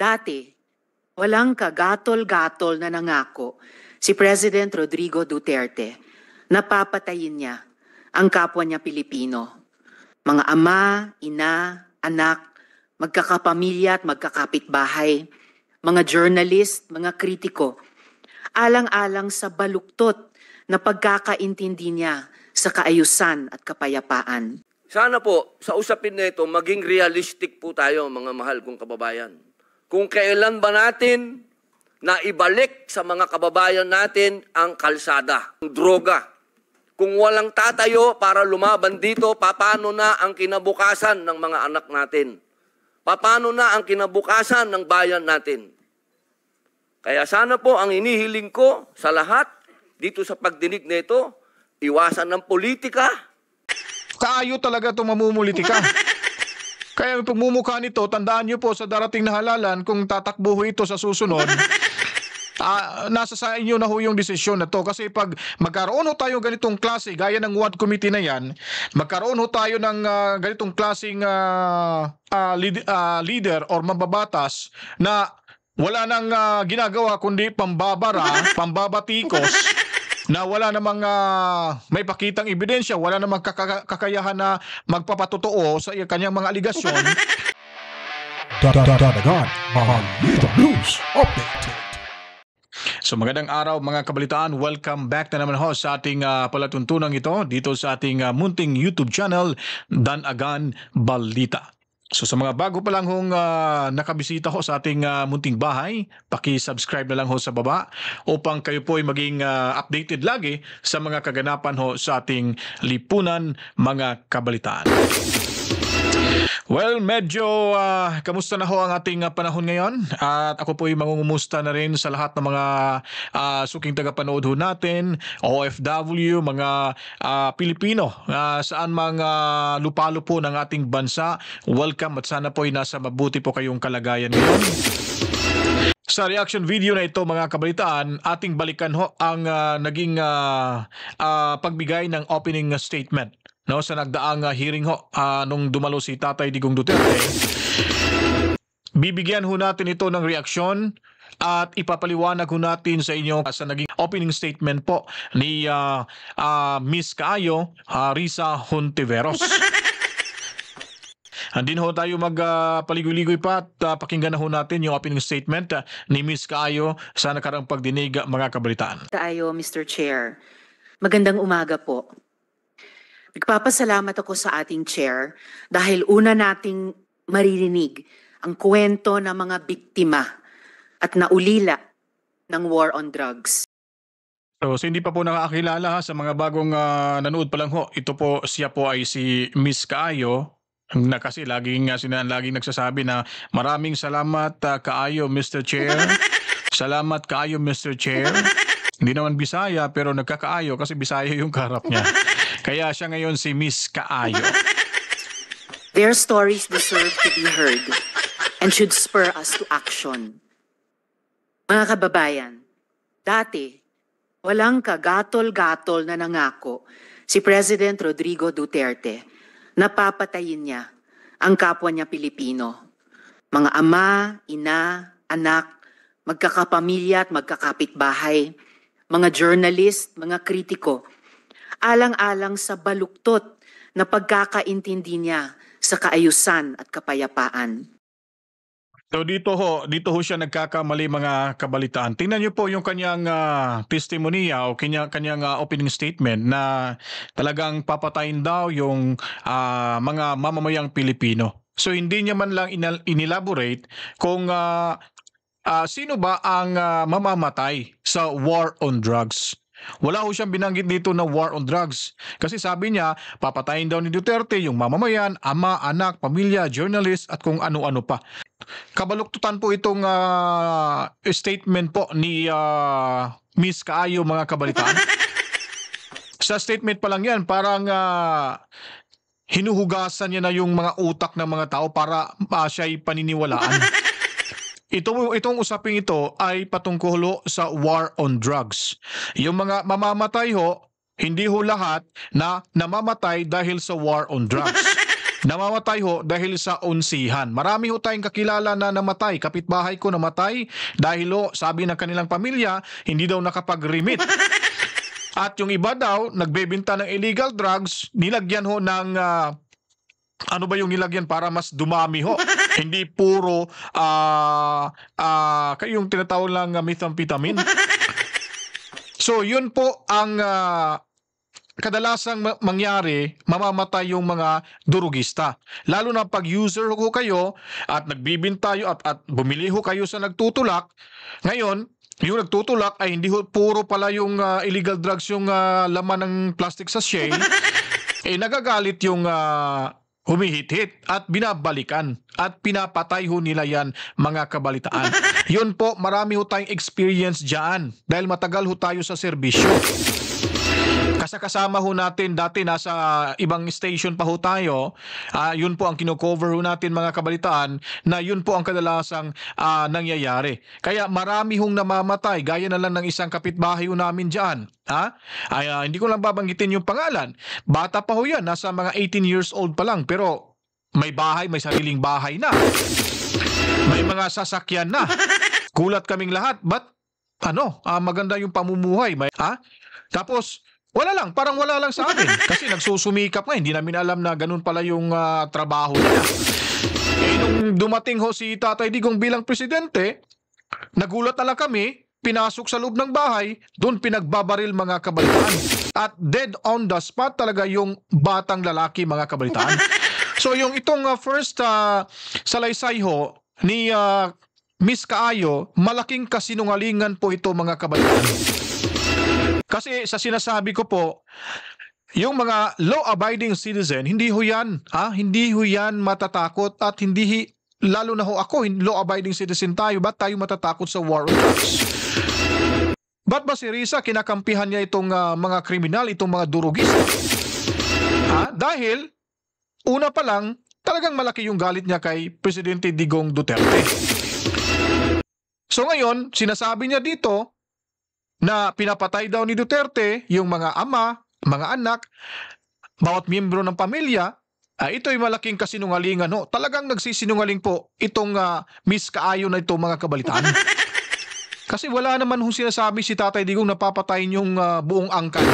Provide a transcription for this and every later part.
Dati, walang kagatol-gatol na nangako si President Rodrigo Duterte na papatayin niya ang kapwa niya Pilipino. Mga ama, ina, anak, magkakapamilya at magkakapitbahay, mga journalist, mga kritiko, alang-alang sa baluktot na pagkakaintindi niya sa kaayusan at kapayapaan. Sana po, sa usapin na ito, maging realistic po tayo, mga mahal kong kababayan. Kung kailan ba natin na ibalik sa mga kababayan natin ang kalsada, ang droga. Kung walang tatayo para lumaban dito, paano na ang kinabukasan ng mga anak natin? Paano na ang kinabukasan ng bayan natin? Kaya sana po ang inihiling ko sa lahat dito sa pagdinig na ito, iwasan ng politika. Kaayo talaga itong mamumulitika. Kaya yung pagmumukha nito, tandaan nyo po sa darating na halalan, kung tatakbo ito sa susunod, nasa sa inyo na ho yung desisyon na to. Kasi pag magkaroon ho tayo ganitong klase, gaya ng Ward Committee na yan, magkaroon ho tayo ng ganitong klaseng leader or mababatas na wala nang ginagawa kundi pambabara, pambabatikos, na wala namang may pakitang ebidensya, wala namang kakayahan na magpapatotoo sa kanyang mga aligasyon. Dadagan, Balita News Update. So magandang araw mga kabalitaan, welcome back na naman ho sa ating palatuntunang ito dito sa ating munting YouTube channel, Danagan Balita. So sa mga bago pa lang hong nakabisita ho sa ating munting bahay, paki-subscribe na lang ho sa baba upang kayo po ay maging updated lagi sa mga kaganapan ho sa ating lipunan mga kabalitaan. Well, medyo kamusta na ho ang ating panahon ngayon, at ako po ay mangungumusta na rin sa lahat ng mga suking tagapanood ho natin, OFW, mga Pilipino, saan mga lupalo po ng ating bansa. Welcome at sana po ay nasa mabuti po kayong kalagayan ngayon. Sa reaction video na ito mga kabalitaan, ating balikan ho ang naging pagbigay ng opening statement sa nagdaang hearing ho nung dumalo si Tatay Digong Duterte. Bibigyan ho natin ito ng reaksyon at ipapaliwanag ho natin sa inyo sa naging opening statement po ni Miss Kaayo Risa Hontiveros. Andin ho tayo magpaligoy-ligoy pa at pakinggan na ho natin yung opening statement ni Miss Kaayo sa nakarang pagdinig mga kabalitaan. Kaayo, Mr. Chair. Magandang umaga po. Nagpapasalamat ako sa ating chair dahil una nating maririnig ang kwento ng mga biktima at naulila ng war on drugs. So hindi pa po nakakilala sa mga bagong nanood pa lang ho, ito po siya po ay si Miss Kaayo, na kasi laging nagsasabi na maraming salamat Kaayo Mr. Chair. Salamat Kaayo Mr. Chair. Hindi naman Bisaya pero nagkakaayo kasi Bisaya yung karap niya. Kaya siya ngayon si Miss Kaayo. Their stories deserve to be heard and should spur us to action. Mga kababayan, dati walang kagatol-gatol na nangako si President Rodrigo Duterte na papatayin niya ang kapwa niya Pilipino. Mga ama, ina, anak, magkakapamilya at magkakapitbahay, mga journalist, mga kritiko, alang-alang sa baluktot na pagkakaintindi niya sa kaayusan at kapayapaan. So dito ho siya nagkakamali mga kabalitaan. Tingnan niyo po yung kanyang testimonya o kanyang opening statement na talagang papatayin daw yung mga mamamayang Pilipino. So hindi niya man lang inelaborate kung sino ba ang mamamatay sa war on drugs. Wala ho siyang binanggit dito na war on drugs. Kasi sabi niya, papatayin daw ni Duterte yung mamamayan, ama, anak, pamilya, journalist at kung ano-ano pa. Kabaluktutan po itong statement po ni Miss Kaayo mga kabalitaan. Sa statement pa lang yan, parang hinuhugasan niya na yung mga utak ng mga tao para siya'y paniniwalaan. Itong usaping ito ay patungkol sa war on drugs. Yung mga mamamatay ho, hindi ho lahat na namamatay dahil sa war on drugs. Namamatay ho dahil sa unsihan. Marami ho tayong kakilala na namatay. Kapitbahay ko namatay dahil ho, sabi ng kanilang pamilya, hindi daw nakapag-remit. At yung iba daw, nagbebenta ng illegal drugs, nilagyan ho ng, ano ba yung nilagyan para mas dumami ho? Hindi puro, yung tinatawag lang methamphetamine. So yun po ang kadalasang mangyari, mamamatay yung mga durugista. Lalo na pag user ho kayo at nagbibinta at bumili ho kayo sa nagtutulak. Ngayon, yung nagtutulak ay hindi ho puro pala yung illegal drugs yung laman ng plastic sachet. Nagagalit yung humihit-hit at binabalikan at pinapatay ho nila yan, mga kabalitaan. Yun po, marami ho tayong experience dyan dahil matagal ho tayo sa serbisyo. Kasama ho natin dati nasa ibang station pa ho tayo, yun po ang kino-cover ho natin, mga kabalitaan, na yun po ang kadalasang nangyayari. Kaya marami hong namamatay, gaya na lang ng isang kapitbahay ho namin dyan. Hindi ko lang babanggitin yung pangalan. Bata pa ho yan, nasa mga 18 years old pa lang, pero may bahay, may sariling bahay na. May mga sasakyan na. Gulat kaming lahat, but maganda yung pamumuhay. Tapos, parang wala lang sa amin. Kasi nagsusumikap nga, hindi namin alam na ganun pala yung trabaho nila. Nung dumating ho si Tatay Digong bilang presidente, nagulat na lang kami, pinasok sa loob ng bahay, doon pinagbabaril, mga kabalitaan. At dead on the spot talaga yung batang lalaki, mga kabalitaan. So yung itong first salaysay ho ni Miss Kaayo, malaking kasinungalingan po ito, mga kabalitaan. Kasi sa sinasabi ko po, yung mga law-abiding citizen, hindi ho yan matatakot at lalo na ho ako, law-abiding citizen tayo, ba't tayo matatakot sa war on drugs? Ba't ba si Risa kinakampihan niya itong mga kriminal, itong mga durugista? Dahil, una pa lang, talagang malaki yung galit niya kay Presidente Digong Duterte. So ngayon, sinasabi niya dito, na pinapatay daw ni Duterte yung mga ama, mga anak, bawat miyembro ng pamilya. Ito ay malaking kasinungalingan. Talagang nagsisinungaling po itong Miss Kaayo na ito, mga kabalitaan. Kasi wala naman sinasabi si Tatay Digong na papatayin yung buong angkan.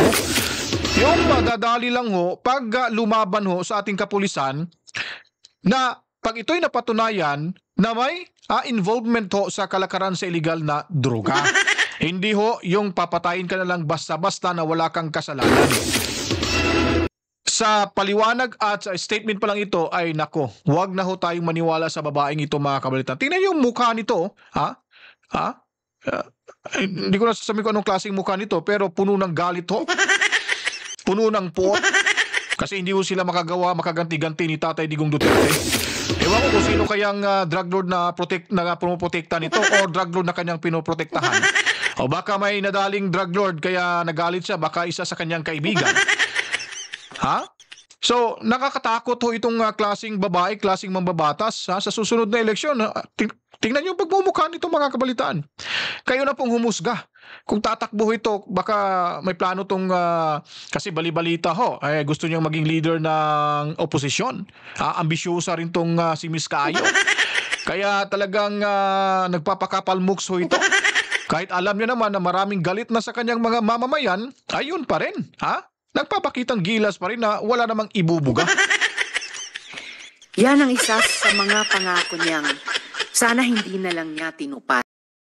Yung madadali lang pag lumaban sa ating kapulisan na pag ito'y napatunayan na may involvement sa kalakaran sa illegal na droga. Hindi yung papatayin ka na lang basta-basta na wala kang kasalanan. Sa paliwanag at sa statement pa lang ito ay nako, huwag na tayong maniwala sa babaeng ito, mga kabalitaan. Tingnan yung mukha nito, hindi ko na sasabihin kung anong klaseng mukha nito, pero puno ng galit puno ng puot. Kasi hindi sila makaganti-ganti ni Tatay Digong Duterte. Ewan ko kung sino kayang drug lord na pumuprotekta nito o drug lord na kanyang pinoprotektahan. O baka may nadaling drug lord kaya nagalit siya, baka isa sa kanyang kaibigan. So, nakakatakot itong klaseng babae, klaseng mambabatas. Sa susunod na eleksyon, tingnan niyo yung pagmumukha nito, mga kabalitaan. Kayo na pong humusga. Kung tatakbo ito, baka may plano kasi bali-balita gusto niyang maging leader ng oposisyon. Ambisyosa rin si Miss Kaayo. Kaya talagang nagpapakapalmuks ito. Kahit alam niya naman na maraming galit na sa kanyang mga mamamayan, ayun pa rin. Nagpapakitang gilas pa rin na wala namang ibubuga. Yan ang isa sa mga pangako niyang sana hindi na lang niya tinupad.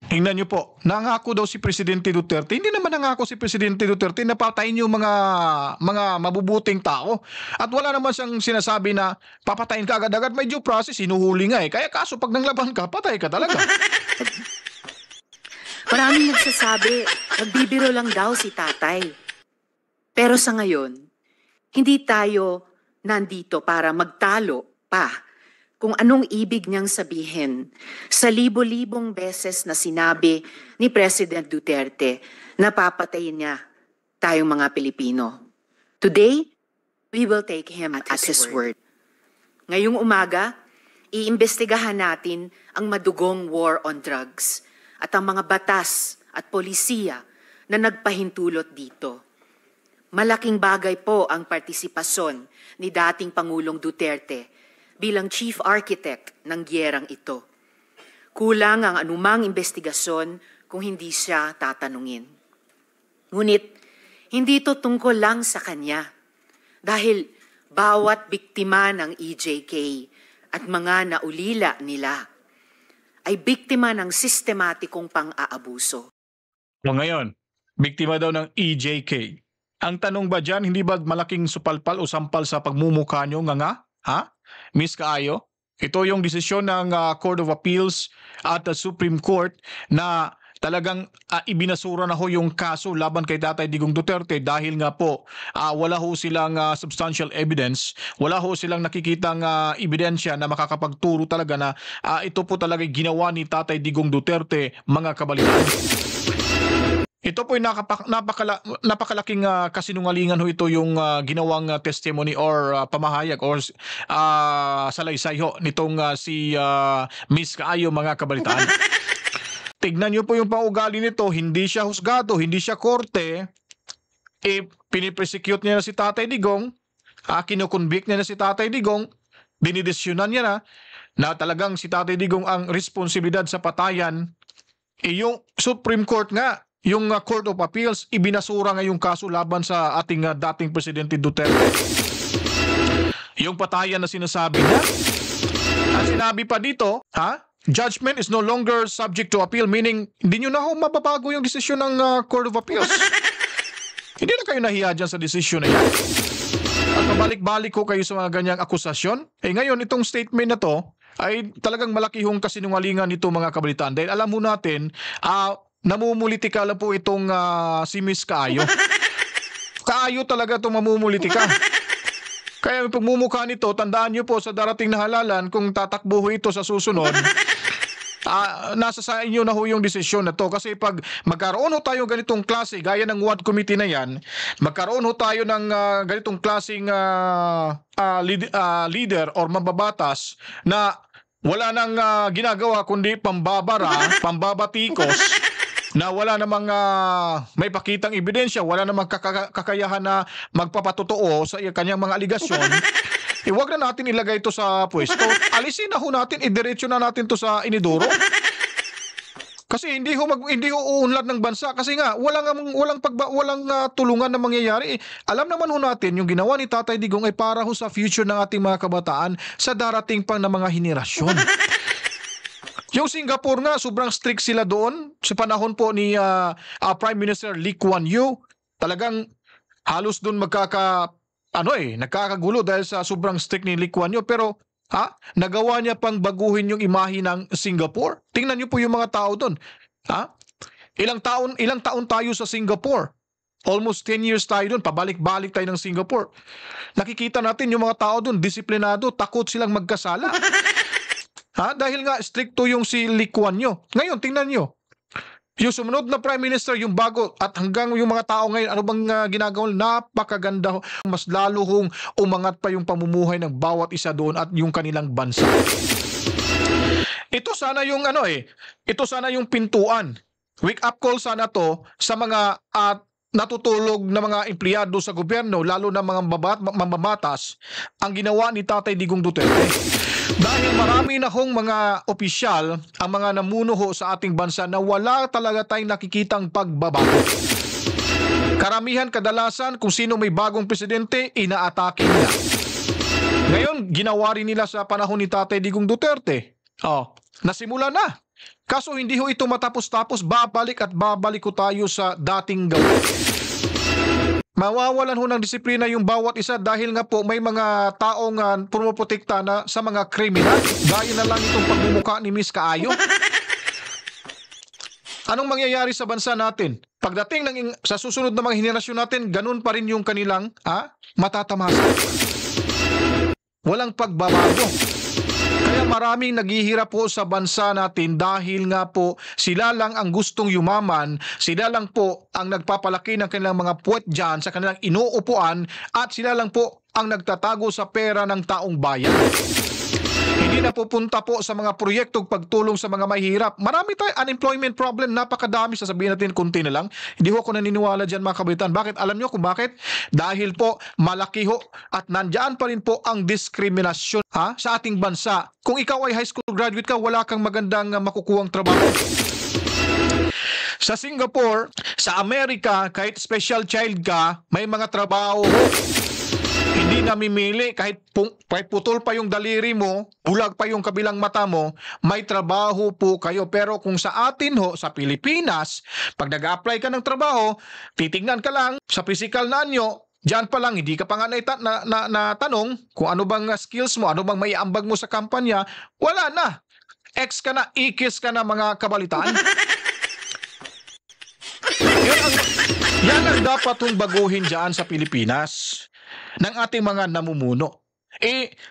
Tingnan niyo po, nangako daw si Presidente Duterte. Hindi naman nangako si Presidente Duterte na patayin yung mga mabubuting tao. At wala naman siyang sinasabi na papatayin ka agad-agad, may due process, hinuhuli nga Kaya kaso pag nanglaban ka, patay ka talaga. Maraming nagsasabi, nagbibiro lang daw si tatay. Pero sa ngayon, hindi tayo nandito para magtalo pa kung anong ibig niyang sabihin sa libo-libong beses na sinabi ni President Duterte na papatayin niya tayong mga Pilipino. Today, we will take him at his word. Ngayong umaga, iimbestigahan natin ang madugong war on drugs at ang mga batas at polisiya na nagpahintulot dito. Malaking bagay po ang partisipasyon ni dating Pangulong Duterte bilang chief architect ng giyerang ito. Kulang ang anumang investigasyon kung hindi siya tatanungin. Ngunit, hindi ito tungkol lang sa kanya dahil bawat biktima ng EJK at mga naulila nila ay biktima ng sistematikong pang-aabuso. O ngayon, biktima daw ng EJK. Ang tanong ba dyan, hindi ba malaking supalpal o sampal sa pagmumukha nyo nga? Ha? Miss Kaayo? Ito yung desisyon ng Court of Appeals at Supreme Court na talagang ibinasura na ho yung kaso laban kay Tatay Digong Duterte dahil nga po wala ho silang substantial evidence, wala ho silang nakikitang ebidensya na makakapagturo talaga na ito po talaga ginawa ni Tatay Digong Duterte, mga kabalitaan. Ito po yung napakalaking kasinungalingan ho ito yung ginawang testimony or pamahayag or salaysay ho nitong si Miss Kaayo, mga kabalitaan. Tignan niyo po yung paugali nito, hindi siya husgado, hindi siya korte, pinipresecute niya na si Tatay Digong, kinukonvict niya na si Tatay Digong, dinidesyonan niya na talagang si Tatay Digong ang responsibilidad sa patayan. Yung Supreme Court nga, yung Court of Appeals, ibinasura nga yung kaso laban sa ating dating Presidente Duterte. Yung patayan na sinasabi niya, at sinabi pa dito, judgment is no longer subject to appeal, meaning hindi nyo na ho mababago yung desisyon ng Court of Appeals. Hindi na kayo nahiya dyan sa desisyon na yan. At pabalik-balik ko kayo sa mga ganyang akusasyon. Ngayon, itong statement na to ay talagang malaki hong kasinungalingan nito, mga kabalitaan. Dahil alam mo natin, namumulitika lang po itong si Miss Kaayo. Kaayo talaga itong mamumulitika. Kaya yung pagmumukha nito, tandaan nyo po sa darating na halalan, kung tatakbo ito sa susunod, nasa sa inyo na ho yung desisyon na to. Kasi pag magkaroon ho tayo ganitong klase, gaya ng Ward Committee na yan, magkaroon ho tayo ng ganitong klaseng leader or mababatas na wala nang ginagawa kundi pambabara, pambabatikos, na wala namang may pakitang ebidensya, wala namang kakayahan na magpapatotoo sa kanyang mga aligasyon, huwag na natin ilagay ito sa pwesto. Alisin na ho natin, idiretso na natin ito sa inidoro. Kasi hindi ho uunlad ng bansa kasi nga walang tulungan na mangyayari. Alam naman ho natin yung ginawa ni Tatay Digong ay para ho sa future ng ating mga kabataan sa darating pang na mga henerasyon. Yung Singapore nga, sobrang strict sila doon sa panahon po ni Prime Minister Lee Kuan Yew. Talagang halos doon nagkakagulo dahil sa sobrang strict ni Lee Kuan Yew. Pero nagawa niya pang baguhin yung imahe ng Singapore. Tingnan niyo po yung mga tao doon. Ilang taon tayo sa Singapore. Almost 10 years tayo doon, pabalik-balik tayo ng Singapore. Nakikita natin yung mga tao doon, disiplinado, takot silang magkasala. Dahil nga stricto yung si Lee Kuan Yew. Ngayon, tingnan nyo. Yung sumunod na Prime Minister, yung bago, at hanggang yung mga tao ngayon, ano bang ginagawa? Napakaganda. Mas lalo hong umangat pa yung pamumuhay ng bawat isa doon at yung kanilang bansa. Ito sana yung ito sana yung pintuan. Wake up call sana to sa mga natutulog na mga empleyado sa gobyerno, lalo na mga mambabatas, ang ginawa ni Tatay Digong Duterte. Dahil marami na hong mga opisyal, ang mga namunuho sa ating bansa na wala talaga tayong nakikitang pagbabago. Karamihan, kadalasan, kung sino may bagong presidente, inaatake nila. Ngayon, ginawa rin nila sa panahon ni Tatay Digong Duterte. Nasimula na. Kaso hindi ho ito matapos-tapos, babalik ko tayo sa dating gawin. Mawawalan ho ng disiplina yung bawat isa dahil nga po may mga taong pumuprotekta na sa mga kriminal. Gaya na lang itong pagmumukha ni Miss Kaayo. Anong mangyayari sa bansa natin? Pagdating sa susunod na mga henerasyon natin, ganun pa rin yung kanilang matatamasa. Walang pagbabago. Kaya maraming naghihirap po sa bansa natin dahil nga po sila lang ang gustong yumaman, sila lang po ang nagpapalaki ng kanilang mga puwet dyan sa kanilang inuupuan at sila lang po ang nagtatago sa pera ng taong bayan. Hindi na pupunta po sa mga proyektong pagtulong sa mga mahihirap. Marami tayo unemployment problem, napakadami, sasabihin natin kunti na lang. Hindi ho ako naniniwala dyan mga kabaitan. Bakit? Alam nyo kung bakit? Dahil po malaki ho at nandyan pa rin po ang diskriminasyon sa ating bansa. Kung ikaw ay high school graduate ka, wala kang magandang makukuhang trabaho. Sa Singapore, sa Amerika, kahit special child ka, may mga trabaho. Hindi namimili, kahit putol pa yung daliri mo, bulag pa yung kabilang mata mo, may trabaho po kayo. Pero kung sa atin ho, sa Pilipinas, pag nag-apply ka ng trabaho, titignan ka lang sa physical na anyo, diyan pa lang, hindi ka pa nga natanong kung ano bang skills mo, ano bang maiambag mo sa kampanya, wala na. Ex ka na, ikis ka na mga kabalitaan. Yan ang dapat hong baguhin dyan sa Pilipinas ng ating mga namumuno.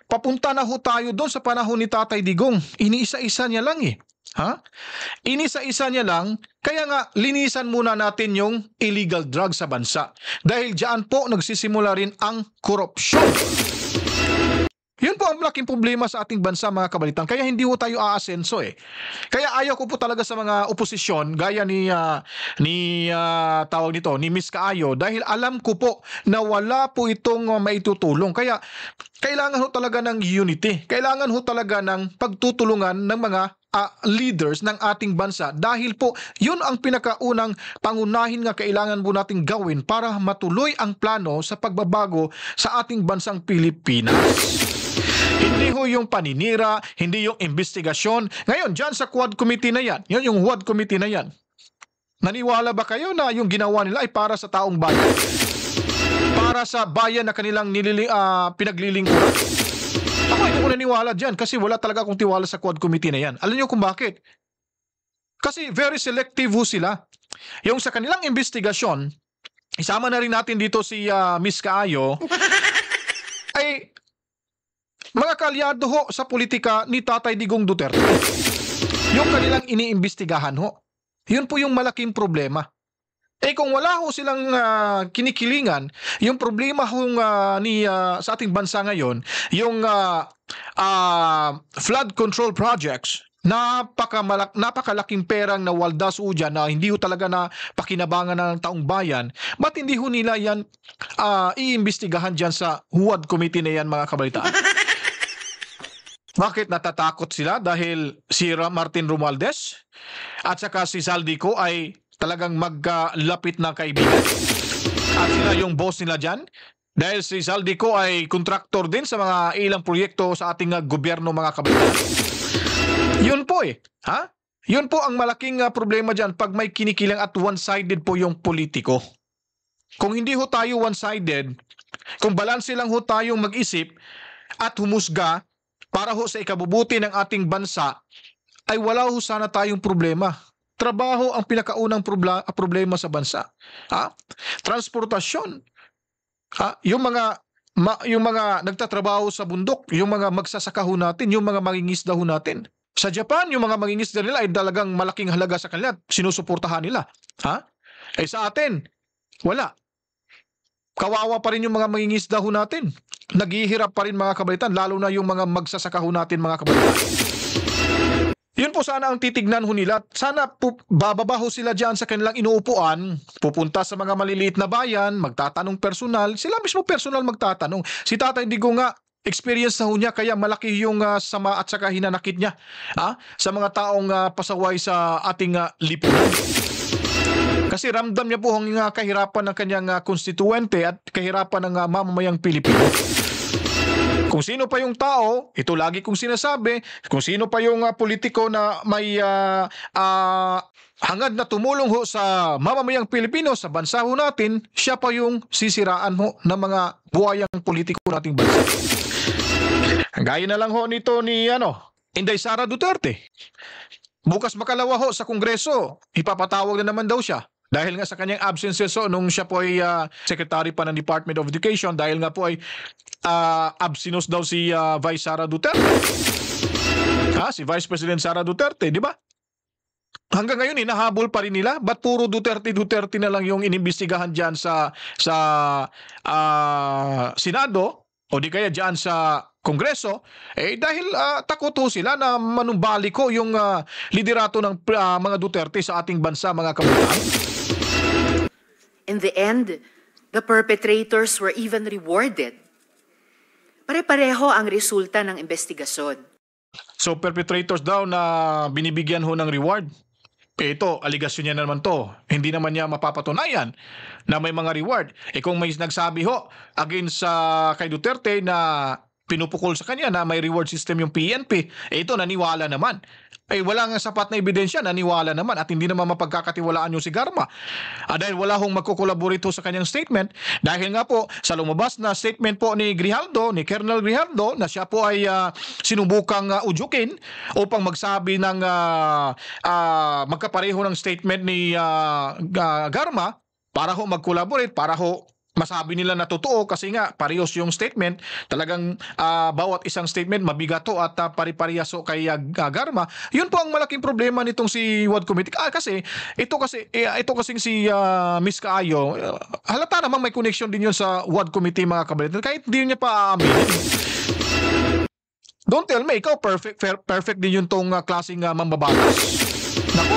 Papunta na ho tayo doon sa panahon ni Tatay Digong. Iniisa-isa niya lang Inisa-isa niya lang, kaya nga linisan muna natin yung illegal drugs sa bansa. Dahil dyan po nagsisimula rin ang korupsyon. Yun po ang malaking problema sa ating bansa mga kabalitan. Kaya hindi po tayo aasenso Kaya ayaw ko po talaga sa mga oposisyon gaya ni tawag nito, ni Miss Kaayo, dahil alam ko po na wala po itong maitutulong. Kaya kailangan ho talaga ng unity. Kailangan ho talaga ng pagtutulungan ng mga leaders ng ating bansa, dahil po yun ang pinakaunang pangunahin nga kailangan po nating gawin para matuloy ang plano sa pagbabago sa ating bansang Pilipinas. Hindi ho yung paninira, hindi yung investigasyon. Ngayon, dyan sa Quad Committee na yan, yun yung WAD Committee na yan, naniwala ba kayo na yung ginawa nila ay para sa taong bayan? Para sa bayan na kanilang pinaglilingkuran? Ako hindi ko naniwala dyan kasi wala talaga akong tiwala sa Quad Committee na yan. Alam niyo kung bakit? Kasi very selective ho sila. Yung sa kanilang investigasyon, isama na rin natin dito si Miss Kaayo, ay mga kalyado ho sa politika ni Tatay Digong Duterte. Yung kanilang iniimbestigahan ho. Yun po yung malaking problema. Kung wala ho silang kinikilingan, yung problema hong sa ating bansa ngayon, yung flood control projects, napakalaking perang nawaldas ho dyan na hindi ho talaga na pakinabangan ng taong bayan, ba't hindi ho nila yan iimbestigahan dyan sa WAD Committee na yan mga kabalitaan? Bakit natatakot sila? Dahil si Martin Romualdez at saka si Saldico ay talagang maglapit na kaibigan. At sila yung boss nila dyan. Dahil si Saldico ay kontraktor din sa mga ilang proyekto sa ating gobyerno mga kabalitan. Yun po Yun po ang malaking problema dyan pag may kinikilang at one-sided po yung politiko. Kung hindi ho tayo one-sided, kung balanse lang ho tayong mag-isip at humusga para ho sa ikabubuti ng ating bansa, ay wala ho sana tayong problema. Trabaho ang pinakaunang problema sa bansa. Transportasyon. Yung mga nagtatrabaho sa bundok, yung mga magsasaka ho natin, yung mga mangingisda ho natin. Sa Japan, yung mga mangingisda nila ay talagang malaking halaga sa kanila. Sinusuportahan nila. Sa atin, wala. Kawawa pa rin yung mga mangingisda ho natin. Naghihirap pa rin mga kabalitan, lalo na yung mga magsasaka ho natin mga kabalitan. Yun po sana ang titignan ho nila. Sana bababa ho sila dyan sa kanilang inuupuan, pupunta sa mga maliliit na bayan, magtatanong personal. Sila mismo personal magtatanong. Si Tatay Digong nga, experience na ho niya, kaya malaki yung sama at saka hinanakit niya sa mga taong pasaway sa ating lipunan. Kasi ramdam niya po ang kahirapan ng kanyang konstituente at kahirapan ng mamamayang Pilipino. Kung sino pa yung tao, ito lagi kong sinasabi, kung sino pa yung politiko na may hangad na tumulong ho sa mamamayang Pilipino, sa bansa ho natin, siya pa yung sisiraan ho ng mga buhayang politiko nating bansa. Gaya na lang ho nito ni Inday Sara Duterte. Bukas makalawa ho sa Kongreso, ipapatawag na naman daw siya. Dahil nga sa kanyang absences nung siya po ay secretary pa ng Department of Education, dahil nga po ay absinos daw si Vice Sara Duterte. Si Vice President Sara Duterte, di ba? Hanggang ngayon hinahabol pa rin nila. Ba't puro Duterte na lang yung inimbestigahan dyan sa Senado o di kaya dyan sa Kongreso, dahil takot ho sila na manumbalik ko yung liderato ng mga Duterte sa ating bansa, mga kabataan. In the end, the perpetrators were even rewarded. Pare-pareho ang resulta ng investigasyon. So perpetrators daw na binibigyan ho ng reward. Ito, aligasyon niya naman to. Hindi naman niya mapapatunayan na may mga reward. Kung may nagsabi ho against kay Duterte na pinupukol sa kanya na may reward system yung PNP, ito naniwala naman. Wala nga sapat na ebidensya, naniwala naman at hindi naman mapagkakatiwalaan yung si Garma. Dahil wala hong magkukolaborate sa kanyang statement. Dahil nga po sa lumabas na statement po ni Grijaldo, ni Colonel Grijaldo, na siya po ay sinubukang udyukin upang magsabi ng magkapareho ng statement ni Garma para ho mag-collaborate, para ho masabi nila na totoo kasi nga parehas yung statement. Talagang bawat isang statement mabigato at pari-parehas kay Garma. Yun po ang malaking problema nitong si WAD Committee. Kasi ito kasing si Miss Kaayo, halata namang may connection din yun sa WAD Committee, mga kabalitan, kahit hindi niya pa aaminin. Don't tell me, ikaw perfect din yun tong klaseng mambabatas. Nako,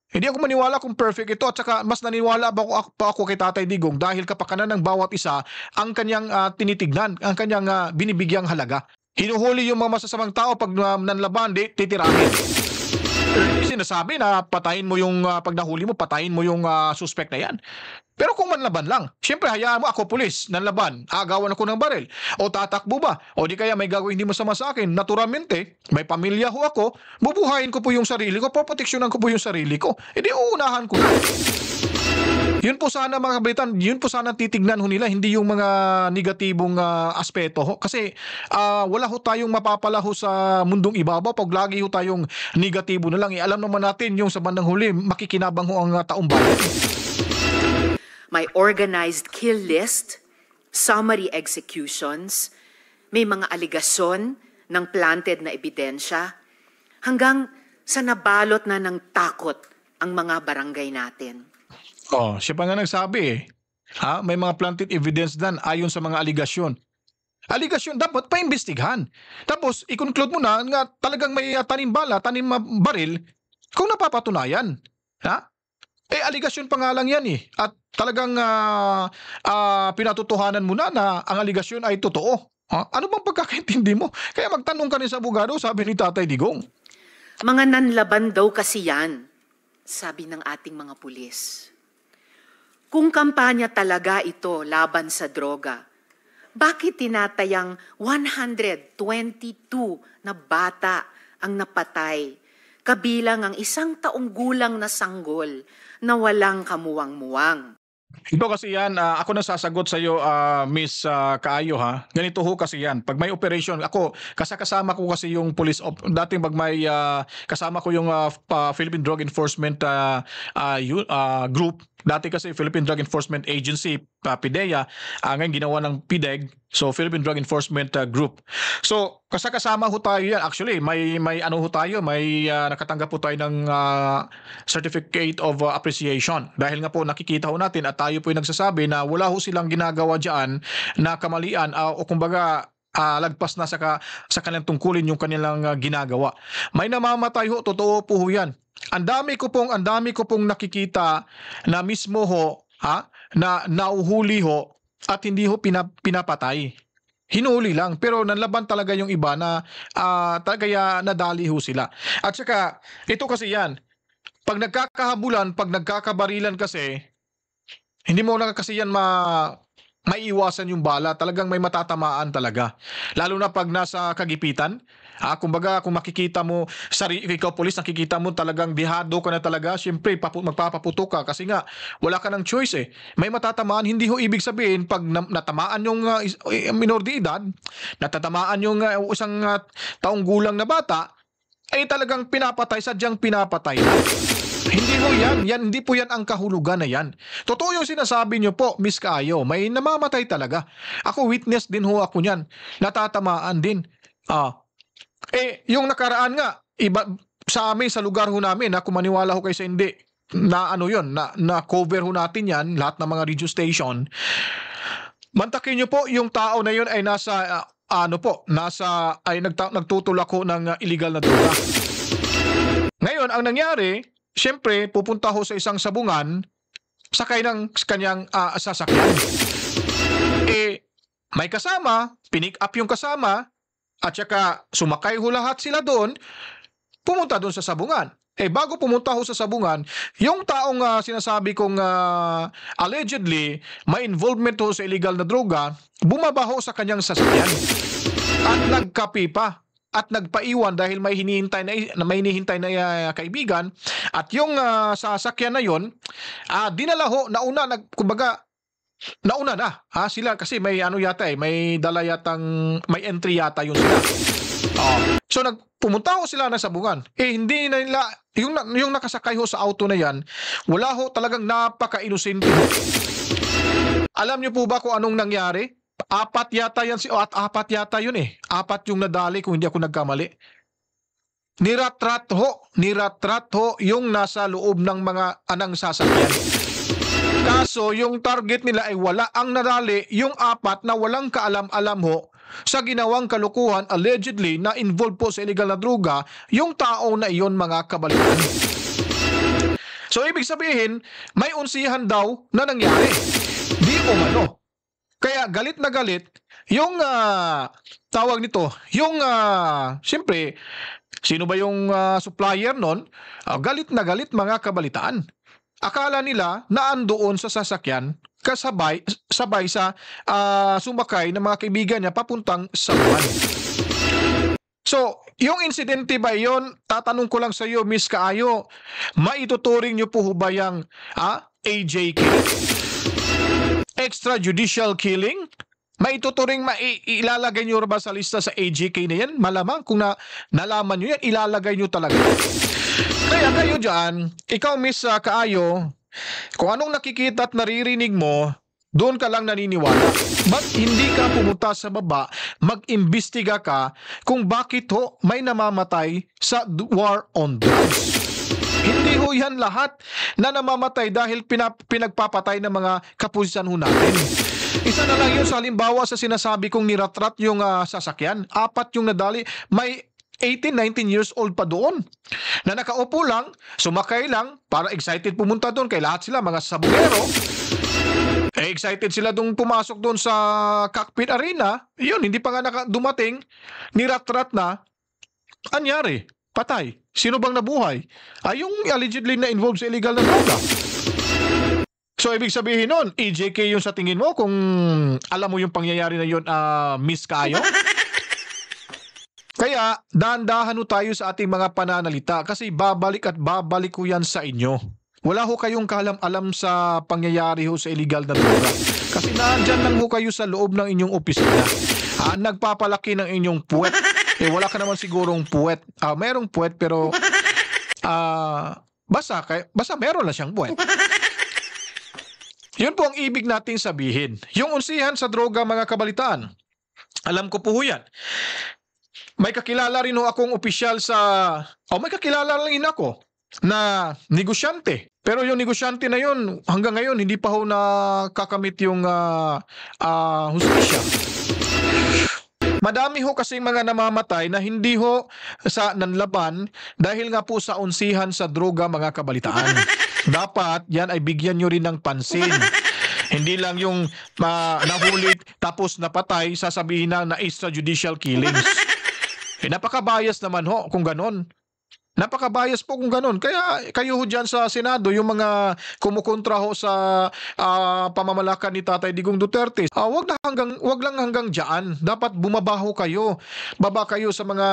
hindi ako maniwala kung perfect ito, at saka mas naniwala pa ako kay Tatay Digong dahil kapakanan ng bawat isa ang kanyang tinitignan, ang kanyang binibigyang halaga. Hinuhuli yung mga masasamang tao pag nanlaban, titirahin. Sinasabi na patayin mo yung pag nahuli mo, patayin mo yung suspect na yan. Pero kung manlaban lang, siyempre hayaan mo, ako pulis, nanlaban, agawan ako ng baril, o tatakbo ba, o di kaya may gagawin hindi masama sa akin, naturalmente, may pamilya ho ako, bubuhayin ko po yung sarili ko, poproteksyonan ko po yung sarili ko, edi uunahan ko na. Yun po sana, mga kabalitan, yun po sana titignan ho nila, hindi yung mga negatibong aspeto ho. Kasi wala ho tayong mapapala ho sa mundong ibabaw pag lagi ho tayong negatibo na lang. Alam naman natin yung sa bandang huli, makikinabang ho ang taong bayan. May organized kill list, summary executions, may mga aligasyon ng planted na ebidensya, hanggang sa nabalot na ng takot ang mga barangay natin. Siya pa nga nagsabi may mga planted evidence dan ayon sa mga aligasyon. Aligasyon dapat paimbestigahan. Tapos i-conclude mo na nga talagang may tanim bala, tanim baril kung napapatunayan. Aligasyon pa nga lang yan At talagang pinatutuhanan mo na ang aligasyon ay totoo. Ano bang pagkakaintindi mo? Kaya magtanong ka rin sa abogado, sabi ni Tatay Digong. Mga nanlaban daw kasi yan, sabi ng ating mga pulis. Kung kampanya talaga ito laban sa droga, bakit tinatayang 122 na bata ang napatay, kabilang ang 1 taong gulang na sanggol na walang kamuwang-muwang? Ito kasi yan, ako na sasagot sa iyo, Miss Kaayo Ganito ho kasi yan. Pag may operation, ako, kasama ko kasi yung police, dating pag may kasama ko yung Philippine Drug Enforcement group. Dati kasi Philippine Drug Enforcement Agency, PIDEA, ngayon ginawa ng PIDEG, so Philippine Drug Enforcement Group. So, kasama ho tayo yan. Actually, may ano ho tayo, may nakatanggap po tayo ng Certificate of Appreciation. Dahil nga po nakikita ho natin at tayo po yung nagsasabi na wala ho silang ginagawa dyan na kamalian o kumbaga lagpas na sa kanilang tungkulin yung kanilang ginagawa. May namamatay ho, totoo po ho yan. Ang dami ko pong nakikita na mismo ho na nauhuli ho at hindi ho pinapatay. Hinuli lang, pero nanlaban talaga yung iba na kaya nadali ho sila. At saka ito kasi yan, pag nagkakahabulan, pag nagkakabarilan kasi, hindi mo na kasi yan maiiwasan yung bala, talagang may matatamaan talaga. Lalo na pag nasa kagipitan, kumbaga kung makikita mo, ikaw polis, nakikita mo talagang dihado ka na talaga, siyempre magpapaputo ka kasi nga wala ka ng choice May matatamaan, hindi ho ibig sabihin pag natamaan yung minor de edad, natatamaan yung isang taong gulang na bata, ay talagang pinapatay, sadyang pinapatay. Hindi ho yan, hindi po yan ang kahulugan na yan. Totoo yung sinasabi nyo po, Miss Kaayo, may namamatay talaga. Ako, witness din ho ako niyan. Natatamaan din. Yung nakaraan nga, iba, sa amin, sa lugar ho namin, kung maniwala ho kayo sa hindi, na na cover ho natin yan, lahat ng mga radio station. Mantakin nyo po, yung tao na yun ay nasa nagtutulak ho ng illegal na droga. Ngayon, ang nangyari, siyempre, pupunta ho sa isang sabungan, sakay ng kanyang sasakyan. May kasama, pinick up yung kasama, at saka sumakay ho lahat sila doon, pumunta doon sa sabungan. Bago pumunta ho sa sabungan, yung taong sinasabi kong allegedly may involvement ho sa illegal na droga, bumaba ho sa kanyang sasakyan at nagkapipa at nagpaiwan dahil may hinihintay na kaibigan, at yung sasakyan na yon dinala ho nauna na sila kasi may may dala yatang may entry yata yun sila. So pumunta ho sila na sabungan. Hindi na nila yung nakasakay ho sa auto na yan, wala ho, talagang napaka-inosente ho. Alam niyo po ba kung anong nangyari? Apat yata yun Apat yung nadali kung hindi ako nagkamali. Niratrat ho yung nasa loob ng mga anang sasakyan. Kaso yung target nila ay wala. Ang nadali yung apat na walang kaalam-alam ho sa ginawang kalukuhan, allegedly na involved po sa illegal na droga, yung tao na iyon, mga kabalikan. So ibig sabihin, may unsihan daw na nangyari. Di umano. Kaya galit na galit yung tawag nito, yung siyempre, sino ba yung supplier nun? Galit na galit, mga kabalitaan. Akala nila na andoon sa sasakyan sabay sa sumakay ng mga kaibigan niya papuntang sabungan. So, yung insidente ba yon? Tatanong ko lang sa iyo, Miss Kaayo, maituturing niyo po ba yung AJK? Extrajudicial killing? Maituturing, ilalagay niyo ba sa lista sa AJK na yan? Malamang kung nalaman niyo yan, ilalagay niyo talaga. Kaya kayo dyan, ikaw Miss Kaayo, kung anong nakikita at naririnig mo, doon ka lang naniniwala. Ba't hindi ka pumunta sa baba, mag-imbestiga ka kung bakit ho may namamatay sa war on drugs? Hindi ho yan lahat na namamatay dahil pinagpapatay ng mga kapulisan ho natin. Isa na lang yun sa halimbawa sa sinasabi kong niratrat yung sasakyan. 4 yung nadali, may 18, 19 years old pa doon na nakaupo lang, sumakay lang para excited pumunta doon, kay lahat sila mga sabungero. Excited sila doon pumasok doon sa cockpit arena. Yun, hindi pa nga dumating, niratrat na. Anyari? Patay. Sino bang nabuhay? Yung allegedly na involved sa illegal na droga. So ibig sabihin nun, EJK yung sa tingin mo kung alam mo yung pangyayari na yun, Miss Kayo? Kaya dahan-dahan ho tayo sa ating mga pananalita kasi babalik at babalik ko yan sa inyo. Wala ho kayong kalam-alam sa pangyayari ho sa illegal na droga. Kasi naandyan lang ho kayo sa loob ng inyong opisina. Nagpapalaki ng inyong puwet. Wala ka naman sigurong puwet. Merong puwet pero basta meron lang siyang puwet. Yun po ang ibig natin sabihin. Yung unsihan sa droga, mga kabalitaan. Alam ko po yan. May kakilala rin ho akong opisyal may kakilala rin ako na negosyante. Pero yung negosyante na yun, hanggang ngayon, hindi pa ho nakakamit yung hustisya. Madami ho kasing mga namamatay na hindi ho sa nanlaban dahil nga po sa unsihan sa droga, mga kabalitaan. Dapat yan ay bigyan nyo rin ng pansin. Hindi lang yung nahuli tapos napatay, sasabihin na extrajudicial killings. Napaka-bias naman ho kung ganon. Napaka-bias po kung ganon. Kaya kayo ho dyan sa Senado, yung mga kumukontra ho sa pamamalakan ni Tatay Digong Duterte, wag lang hanggang dyan. Dapat bumaba ho kayo. Baba kayo sa mga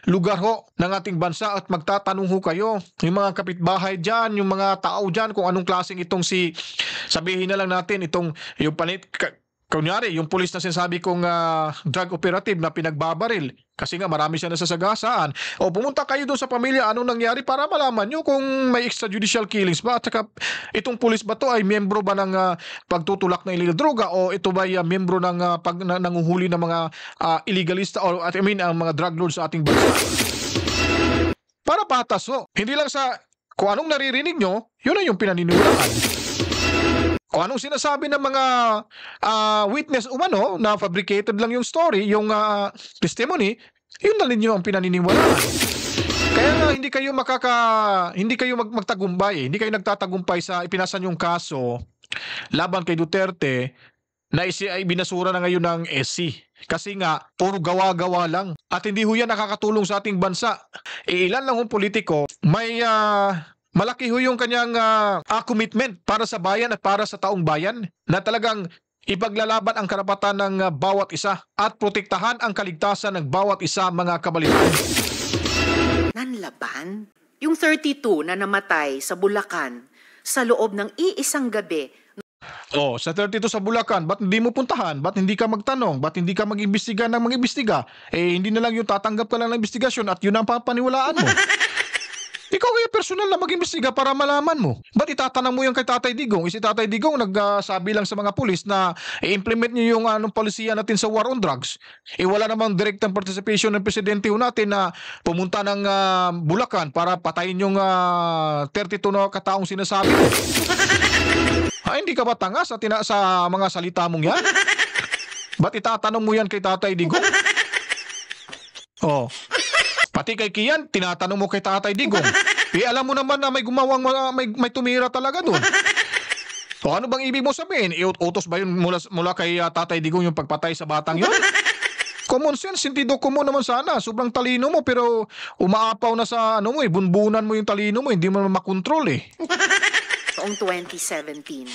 lugar ho ng ating bansa at magtatanong ho kayo. Yung mga kapitbahay dyan, yung mga tao dyan, kung anong klaseng itong sabihin na lang natin, kunyari, yung pulis na sinasabi kong drug operative na pinagbabaril kasi nga marami siya nasasagasaan. Pumunta kayo doon sa pamilya, anong nangyari para malaman nyo kung may extrajudicial killings ba at saka itong pulis ba to ay membro ba ng pagtutulak ng illegal droga o ito ba ay membro ng nanguhuli ng mga illegalista o ang mga drug lords sa ating bansa. Para patas ho. Hindi lang sa kung anong naririnig nyo, yun ay yung pinaniniwalaan. O anong sinasabi ng mga witness umano na fabricated lang yung story, yung testimony, yun na rin yung pinaniniwalaan. Kaya nga hindi kayo magtagumpay, hindi kayo nagtatagumpay sa ipinasan yung kaso laban kay Duterte na ay binasura na ngayon ng SC. Kasi nga, puro gawa-gawa lang. At hindi ho yan nakakatulong sa ating bansa. Ilan lang hong politiko, may malaki ho yung kanyang commitment para sa bayan at para sa taong bayan na talagang ipaglalaban ang karapatan ng bawat isa at protektahan ang kaligtasan ng bawat isa, mga kabalitaan. Nanlaban? Yung 32 na namatay sa Bulacan sa loob ng iisang gabi. Oh, sa 32 sa Bulacan, ba't hindi mo puntahan? Ba't hindi ka magtanong? Ba't hindi ka mag-imbestiga ng mag-imbestiga? Hindi na lang yung tatanggap ka lang ng investigasyon at yun ang papaniwalaan mo. Ikaw kaya personal na mag-imbestiga para malaman mo. Ba't itatanong mo yan kay Tatay Digong? Si Tatay Digong nagsabi lang sa mga pulis na i-implement niyo yung anong polisiya natin sa war on drugs. Wala namang direktang participation ng presidente natin na pumunta ng Bulacan para patayin yung 32 na kataong sinasabi mo. Hindi ka ba tanga sa mga salita mong yan? Ba't itatanong mo yan kay Tatay Digong? Oh. Pati kay Kian, tinatanong mo kay Tatay Digong. Alam mo naman na may gumawang may tumira talaga doon. O ano bang ibig mo sabihin? Utos ba yun mula kay Tatay Digong yung pagpatay sa batang yun? Common sense, sentido común naman sana. Sobrang talino mo pero umaapaw na sa bunbunan mo yung talino mo, hindi mo makontrol eh. Noong 2017.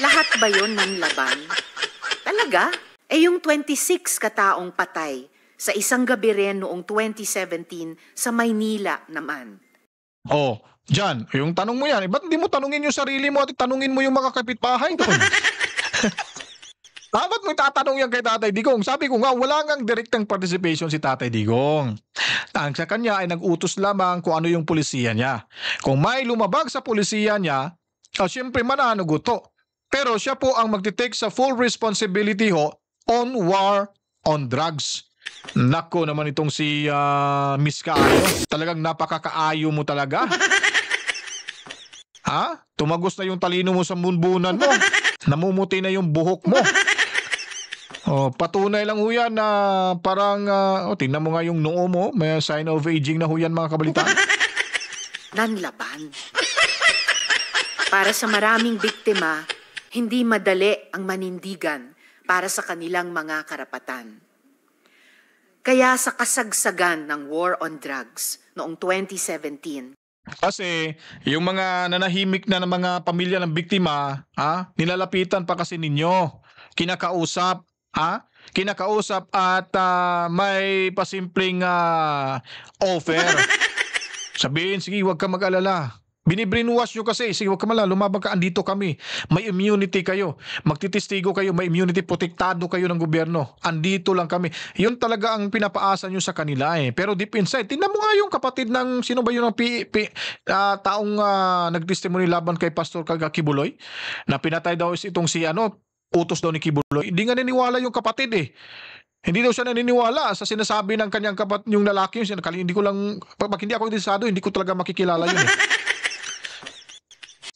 Lahat ba yun nanlaban? Talaga? Yung 26 kataong patay sa isang gabi rin noong 2017 sa Maynila naman. Oh, Jan, yung tanong mo yan, ba't hindi mo tanungin yung sarili mo at tanungin mo yung mga kapitbahay doon? Ba't mo itatanong yan kay Tatay Digong? Sabi ko nga, wala ngang direktang participation si Tatay Digong. Ang sa kanya ay nag-utos lamang kung ano yung pulisiya niya. Kung may lumabag sa pulisiya niya, siyempre mananagot to. Pero siya po ang magtitake sa full responsibility on war on drugs. Nako naman itong si Miss Kaayo. Talagang napakakaayo mo talaga. Tumagos na yung talino mo sa bunbunan mo. Namumuti na yung buhok mo. Patunay lang ho yan na parang, tingnan mo nga yung noo mo. May sign of aging na ho yan, mga kabalitaan. Nanlaban. Para sa maraming biktima, hindi madali ang manindigan para sa kanilang mga karapatan. Kaya sa kasagsagan ng war on drugs noong 2017. Kasi yung mga nanahimik na ng mga pamilya ng biktima, nilalapitan pa kasi ninyo. Kinakausap, kinakausap at may pasimpleng offer. Sabihin, sige, huwag ka mag-alala. Binibrainwash nyo kasi, sige, huwag ka malala, lumabang ka, andito kami. May immunity kayo. Magtitistigo kayo, may immunity, protektado kayo ng gobyerno. Andito lang kami. Yun talaga ang pinapaasa nyo sa kanila eh. Pero deep inside, tingnan mo nga yung kapatid ng, sino ba yun ang taong nagtestimony laban kay Pastor Kibuloy? Na pinatay daw itong si utos daw ni Kibuloy. Hindi nga niniwala yung kapatid eh. Hindi daw siya naniniwala sa sinasabi ng kanyang yung lalaki. Hindi ko lang, pag hindi ako interesado, hindi ko talaga makikilala yun eh.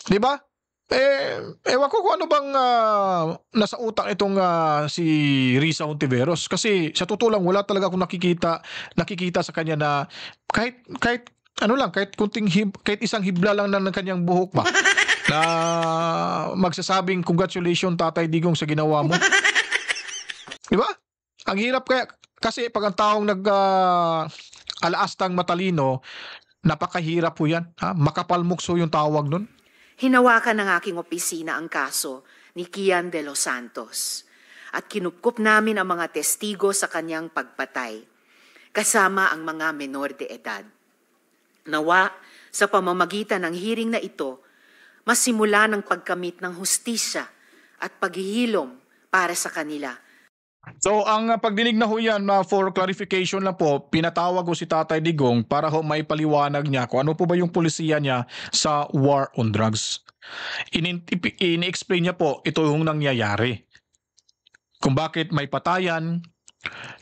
Diba? Ewan ko kung ano bang nasa utak itong si Risa Hontiveros. Kasi sa totoo lang, wala talaga akong nakikita sa kanya na kahit kahit isang hibla lang ng kanyang buhok ba na magsasabing congratulations Tatay Digong sa ginawa mo. Diba? Ang hirap kasi pag ang taong alaastang matalino, napakahirap po yan. Makapalmukso yung tawag nun. Hinawakan ng aking opisina ang kaso ni Kian de los Santos at kinupkup namin ang mga testigo sa kanyang pagpatay, kasama ang mga menor de edad. Nawa, sa pamamagitan ng hearing na ito, masimula ng pagkamit ng hustisya at paghihilom para sa kanila. So ang pagdinig na ho yan, for clarification lang po, pinatawag ko si Tatay Digong para ho may paliwanag niya kung ano po ba yung pulisiya niya sa war on drugs. Ini-explain niya po ito yung nangyayari. Kung bakit may patayan,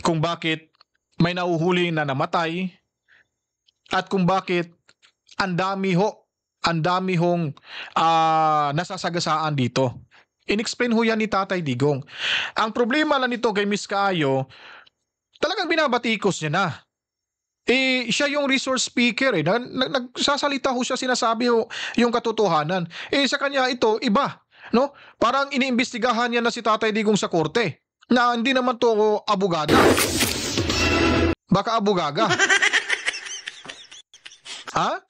kung bakit may nauhuli na namatay, at kung bakit ang dami hong nasasagasaan dito. In-explain ho yan ni Tatay Digong. Ang problema lang nito kay Miss Kaayo, talagang binabatikos niya na. Siya yung resource speaker nagsasalita ho siya, sinasabi ho yung katotohanan. Sa kanya ito, iba. No? Parang iniimbestigahan niya na si Tatay Digong sa korte na hindi naman to abogada. Baka abogaga. Ha?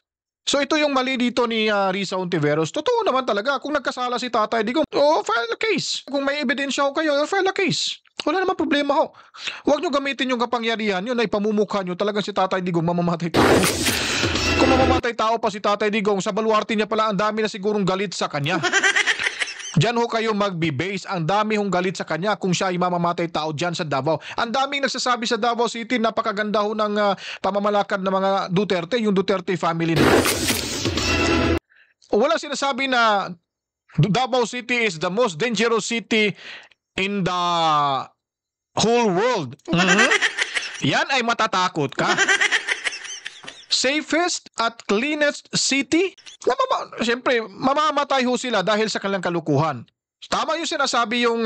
So ito yung mali dito ni Risa Hontiveros. Totoo naman talaga, kung nagkasala si Tatay Digong, file a case. Kung may ebidensya ho kayo, file a case. Wala naman problema ho. Huwag nyo gamitin yung kapangyarihan yun na ipamumukha nyo talagang si Tatay Digong mamamatay tao. Kung mamamatay tao pa si Tatay Digong, sa baluarte niya pala ang dami na sigurong galit sa kanya. Diyan ho kayo magbe-base. Ang dami hong galit sa kanya kung siya ay mamamatay tao dyan sa Davao. Ang daming nagsasabi sa Davao City, napakaganda ho ng pamamalakad ng mga Duterte, yung Duterte family nila. Wala sinasabi na Davao City is the most dangerous city in the whole world. Yan ay matatakot ka. Safest at cleanest city? Siyempre, mamamatay ho sila dahil sa kanilang kalukuhan. Tama yung sinasabi yung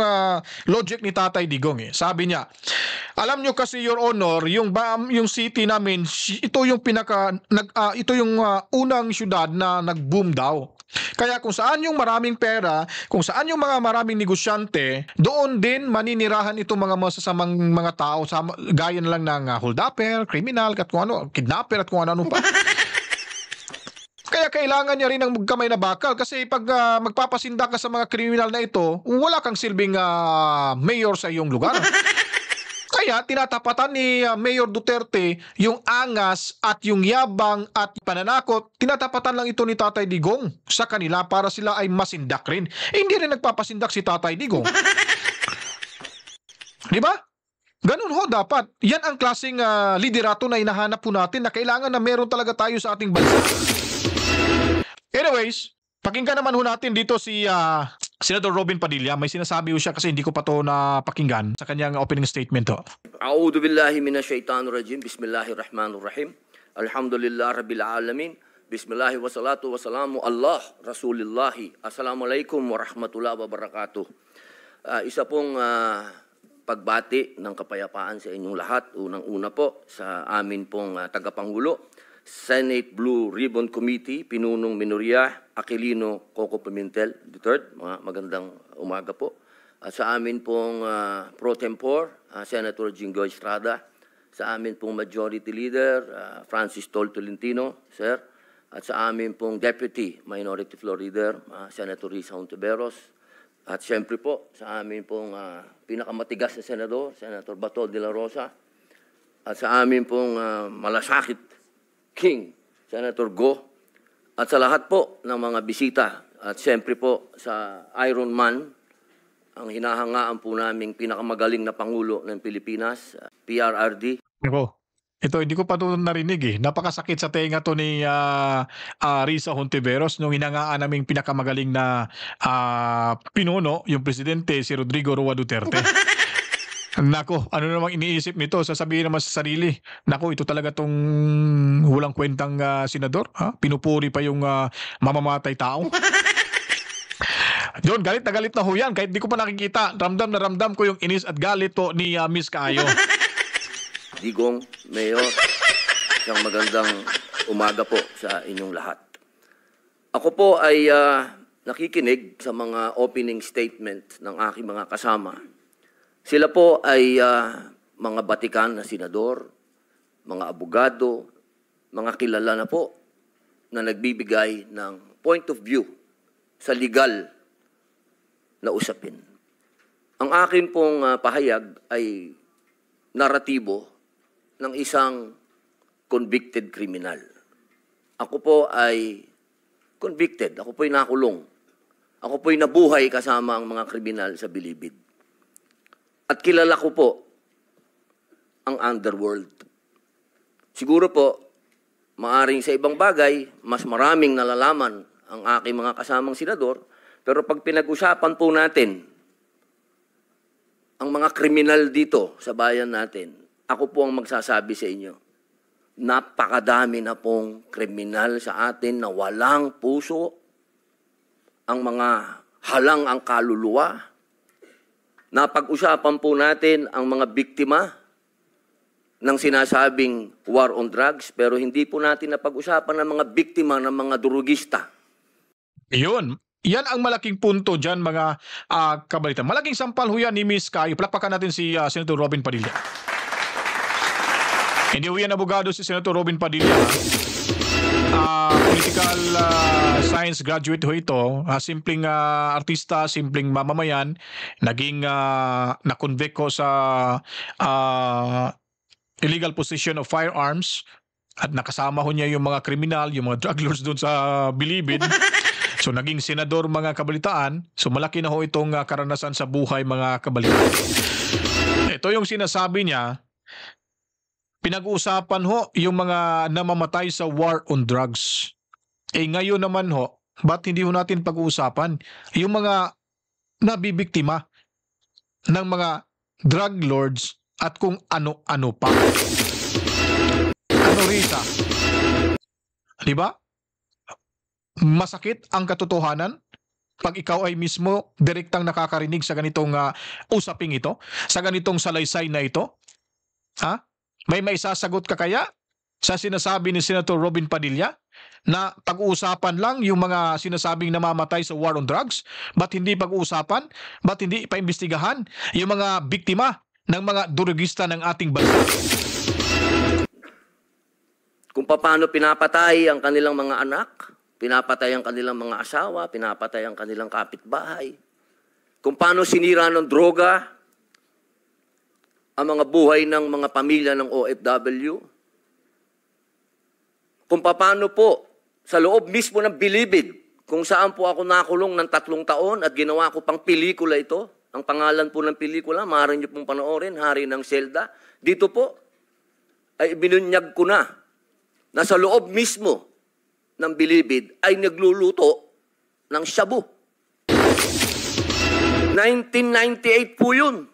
logic ni Tatay Digong. Sabi niya, alam nyo kasi, Your Honor, yung city namin, ito yung unang syudad na nag-boom daw. Kaya kung saan yung maraming pera, kung saan yung mga maraming negosyante, doon din maninirahan itong mga masasamang mga tao, gaya na lang ng holdupper, criminal, at kung ano, kidnapper, at kung ano pa. Kaya kailangan niya rin ng magkamay na bakal kasi pag magpapasinda ka sa mga kriminal na ito, wala kang silbing mayor sa iyong lugar. Kaya tinatapatan ni Mayor Duterte yung angas at yung yabang at pananakot. Tinatapatan lang ito ni Tatay Digong sa kanila para sila ay masindak rin. Hindi rin nagpapasindak si Tatay Digong. Di ba? Ganun ho dapat. Yan ang klaseng liderato na hinahanap po natin na kailangan na meron talaga tayo sa ating bansa. Anyways, pakinggan naman ho natin dito si Senator Robin Padilla. May sinasabi ho siya kasi hindi ko pa to napakinggan sa kanyang opening statement to. A'udhu billahi minasyaitanir rajim. Bismillahirrahmanirrahim. Alhamdulillah rabbil alamin. Bismillahi wassalatu wassalamu Allah Rasulillahi. Assalamualaikum warahmatullahi wabarakatuh. Isa pong pagbati ng kapayapaan sa inyong lahat. Unang-una po sa amin pong tagapangulo, Senate Blue Ribbon Committee, Pinunong Minoria Aquilino Coco Pimentel III. Magandang umaga po. Sa amin pong pro tempore, Senator Jinggoy Estrada. Sa amin pong Majority Leader, Francis Tol Tolentino, Sir. At sa amin pong Deputy Minority Floor Leader, Senator Risa Hontiveros. At siyempre po sa amin pong pinakamatigas na senador, Senator Bato de la Rosa. At sa amin pong malasakit King, Senator Go, at sa lahat po ng mga bisita, at siyempre po sa Iron Man, ang hinahangaan po naming pinakamagaling na Pangulo ng Pilipinas, PRRD. Ito, hindi ko pa ito narinig . Napakasakit sa tenga to ni Risa Hontiveros nung hinangaan naming pinakamagaling na pinuno, yung presidente, si Rodrigo Roa Duterte. Nako, ano namang iniisip nito? Sasabihin naman sa sarili, nako, ito talaga tong walang kwentang senador. Pinupuri pa yung mamamatay tao. John, galit na ho yan. Kahit di ko pa nakikita, ramdam na ramdam ko yung inis at galit po ni Miss Kaayo. Digong, Mayor, isang magandang umaga po sa inyong lahat. Ako po ay nakikinig sa mga opening statement ng aking mga kasama. Sila po ay mga batikan na senador, mga abogado, mga kilala na po na nagbibigay ng point of view sa legal na usapin. Ang akin pong pahayag ay naratibo ng isang convicted criminal. Ako po ay convicted. Ako po ay nakulong. Ako po ay nabuhay kasama ang mga kriminal sa Bilibid. At kilala ko po ang underworld. Siguro po, maaring sa ibang bagay, mas maraming nalalaman ang aking mga kasamang senador, pero pag pinag-usapan po natin ang mga kriminal dito sa bayan natin, ako po ang magsasabi sa inyo, napakadami na pong kriminal sa atin na walang puso. Ang mga halang ang kaluluwa. Napag-usapan po natin ang mga biktima ng sinasabing war on drugs, pero hindi po natin napag-usapan ang mga biktima ng mga durugista. Iyon. Yan ang malaking punto dyan, mga kabalitan. Malaking sampal ho yan ni Miss Kayo. Palakpakan natin si Senator Robin Padilla. Hindi ho yan abogado si Senator Robin Padilla. Political science graduate ho ito. Simpleng artista, simpleng mamamayan. Naging na-convict ko sa illegal possession of firearms at nakasama ho niya yung mga kriminal, yung mga drug lords doon sa Bilibid. So naging senador, mga kabalitaan. So malaki na ho itong karanasan sa buhay, mga kabalitaan. Ito yung sinasabi niya, pinag-uusapan ho yung mga namamatay sa war on drugs. Ngayon naman ho, ba't hindi ho natin pag-uusapan yung mga nabibiktima ng mga drug lords at kung ano-ano pa. Ano, Risa? Di ba? Masakit ang katotohanan pag ikaw ay mismo direktang nakakarinig sa ganitong usaping ito, sa ganitong salaysay na ito. Ha? May maisasagot ka kaya sa sinasabi ni Senator Robin Padilla na pag-uusapan lang yung mga sinasabing namamatay sa war on drugs? Ba't hindi pag-uusapan? Ba't hindi ipaimbestigahan yung mga biktima ng mga durugista ng ating bansa? Kung paano pinapatay ang kanilang mga anak, pinapatay ang kanilang mga asawa, pinapatay ang kanilang kapitbahay. Kung paano sinira ng droga ang mga buhay ng mga pamilya ng OFW. Kung paano po sa loob mismo ng Bilibid, kung saan po ako nakulong ng 3 taon at ginawa ko pang pelikula ito. Ang pangalan po ng pelikula, maaari niyo pong panoorin, Hari ng Selda. Dito po ay binunyag ko na sa loob mismo ng Bilibid ay nagluluto ng shabu. 1998 po yun.